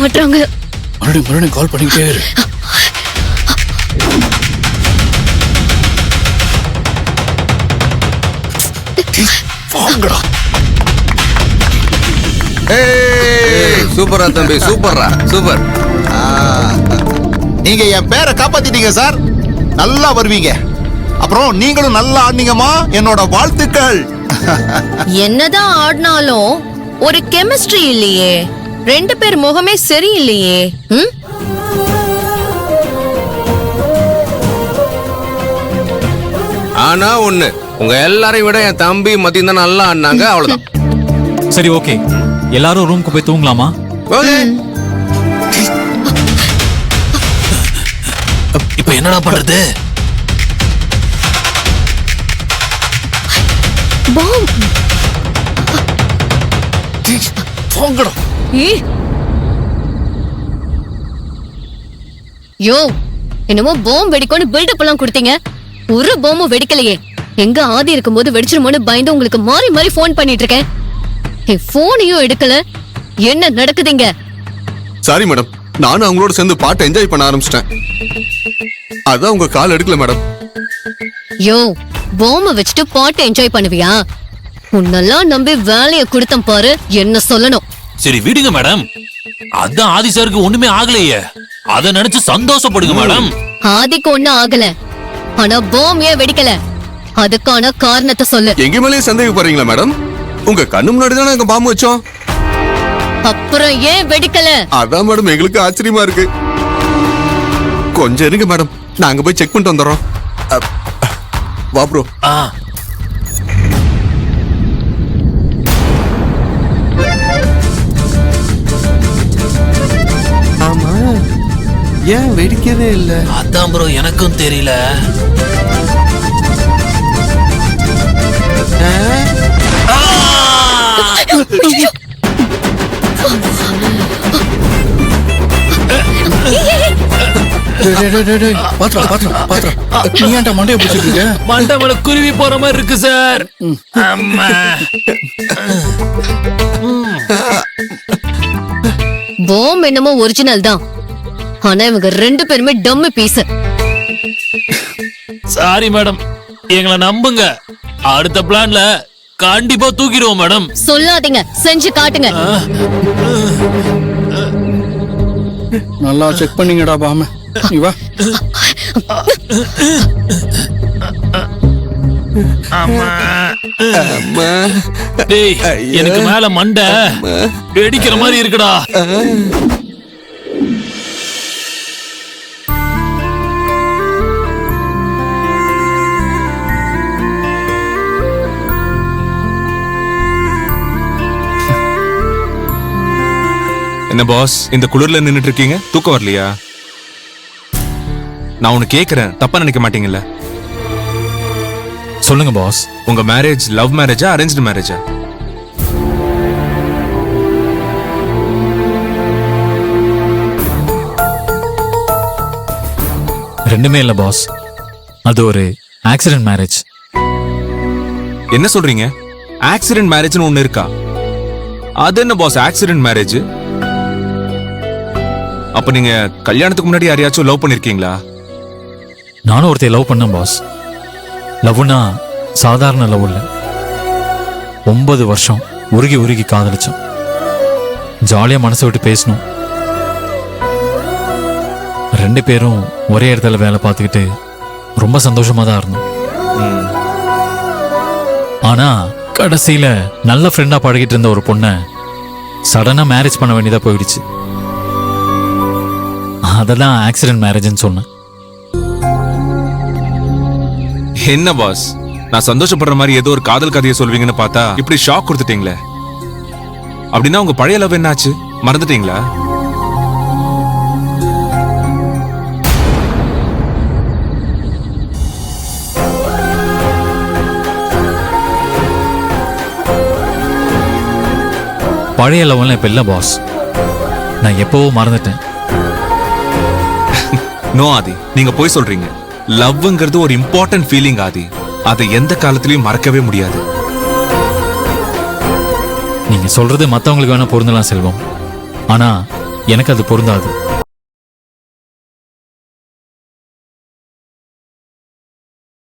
மாட்டாங்க. மறுபடியும் கால் பண்ணிக்கிட்டே இரு. வாங்கடா. சூப்பரா தம்பி, சூப்பர்ரா, சூப்பர். நீங்க என் பேரை காப்பாத்திட்டீங்க சார். நல்லா வருவீங்க. அப்புறம் நீங்களும் நல்லா ஆடுனீங்கம்மா. என்னோட வாழ்த்துக்கள். என்னதான் ஆடினாலும் ஒரு கெமிஸ்ட்ரி இல்லையே. ரெண்டு பேர் முகமே சரியில்லையே. ஆனா ஒண்ணு, உங்க எல்லாரையும் விட என் தம்பி மதியம் தான் நல்லா ஆடினாங்க, அவ்வளவுதான். சரி, ஓகே, எல்லாரும் ரூமுக்கு போய் தூங்கலாமா? இப்ப என்னடா பண்றது? பாம். வாங்கடா. யோ, என்னமோ பாம் வெடிக்கும்னு பில்டப் எல்லாம் கொடுத்தீங்க. ஒரு பாம்பும் வெடிக்கலையே. எங்க ஆதி இருக்கும்போது வெடிச்சிருமோன்னு பயந்து உங்களுக்கு மாறி மாறி போன் பண்ணிட்டு இருக்கேன். என் போனையும் எடுக்கல. என்ன நடக்குதுங்க? சாரி மேடம், நானும் அவங்களோட சேர்ந்து பாட்டை என்ஜாய் பண்ண ஆரம்பிச்சிட்டேன். அதான் உங்க கால் எடுக்கல மேடம். யோ, பாம்ப வச்சுட்டு பாட்டை என்ஜாய் பண்ணுவியா? உன்னெல்லாம் நம்பி வேலையை கொடுத்தம் பாரு. என்ன சொல்லணும்? சரி விடுங்க மேடம். அதான் ஆதி சாருக்கு ஒண்ணுமே ஆகலையே, அத நினைச்சு சந்தோஷப்படுங்க மேடம். ஆதிக்கு ஒண்ணும் ஆகல, ஆனா பாம் ஏன் வெடிக்கல? அதுக்கான காரணத்தை சொல்லு. எங்க மேலேயே சந்தேகப்படுறீங்களா மேடம்? உங்க கண்ணு முன்னாடி தானே எங்க பாம்பு வச்சோம். அப்புறம் ஏன் வெடிக்கல? அதான் மேடம் எங்களுக்கு ஆச்சரியமா இருக்கு. கொஞ்சம் இருங்க மேடம், நாங்க போய் செக் பண்ணிட்டு வந்துடுறோம். வா ப்ரோ. ஆமா, ஏன் வெடிக்கவே இல்ல? அதான் ப்ரோ, எனக்கும் தெரியல. நீ ஏன்டா மண்டைய பிடிச்சிட்டு இருக்க? மண்டை மேல குருவி போற மாதிரி இருக்கு சார். அம்மா. பாம் என்னமோ ஒரிஜினல் தான், ஆனா இவங்க ரெண்டு பேருமே டம்மி பீஸ். சாரி மேடம், எங்களை நம்புங்க. அடுத்த பிளான்ல கண்டிப்பா தூக்கிடுவோம் மேடம். சொல்லாதீங்க, செஞ்சு காட்டுங்க. நல்லா செக் பண்ணீங்கடா பாம. நீ வா. டேய், எனக்கு மேல மண்டை வெடிக்கிற மாதிரி இருக்குடா. என்ன பாஸ், இந்த குளிர்ல நின்னுட்டு இருக்கீங்க? தூக்கம் வரலையா? நான் ஒன்னு கேக்குறேன், தப்பா நினைக்க மாட்டீங்கல்ல? சொல்லுங்க பாஸ். உங்க மேரேஜ் லவ் மேரேஜா அரேஞ்ச்டு மேரேஜா? ரெண்டுமே இல்ல பாஸ், அது ஒரு ஆக்சிடென்ட் மேரேஜ். என்ன சொல்றீங்க? ஆக்சிடென்ட் மேரேஜ்னு ஒண்ணு இருக்கா? அது என்ன பாஸ் ஆக்சிடென்ட் மேரேஜ்? அப்ப நீங்க கல்யாணத்துக்கு முன்னாடி யாரையாச்சும் லவ் பண்ணிருக்கீங்களா? நானும் ஒருத்தைய லவ் பண்ணேன் பாஸ். லவ்னா சாதாரண லவ் இல்ல. 9 வருஷம் உருகி உருகி காதலிச்சோம். ஜாலியா மனசை விட்டு பேசணும். ரெண்டு பேரும் ஒரே இடத்துல வேலை பார்த்துக்கிட்டு ரொம்ப சந்தோஷமா தான் இருந்தோம். ஆனா கடைசியில நல்ல ஃப்ரெண்டா பழகிட்டு இருந்த ஒரு பொண்ணை சடனா மேரேஜ் பண்ண வேண்டியதா போயிடுச்சு. அததான் ஆக்சிடென்ட் மேரேஜ்னு சொன்னேன். என்ன பாஸ், நான் சந்தோஷப்படுற மாதிரி ஏதோ ஒரு காதல் கதையை சொல்வீங்கன்னு பார்த்தா இப்படி ஷாக் கொடுத்துட்டீங்களே. அப்படின்னா உங்க பழைய லவ் என்னாச்சு? மறந்துட்டீங்களா? பழைய லவ்லாம் இப்ப இல்ல பாஸ். நான் எப்பவோ மறந்துட்டேன். நோ ஆதி, நீங்க போய் சொல்றீங்க. லவ்ங்கிறது ஒரு இம்பார்ட்டன்ட் ஃபீலிங் ஆதி. அதை எந்த காலத்திலயும் மறக்கவே முடியாது. நீங்க சொல்றது மத்தவங்களுக்கு வேணா பொருந்தலாம் செல்வம். ஆனா எனக்கு அது பொருந்தாது.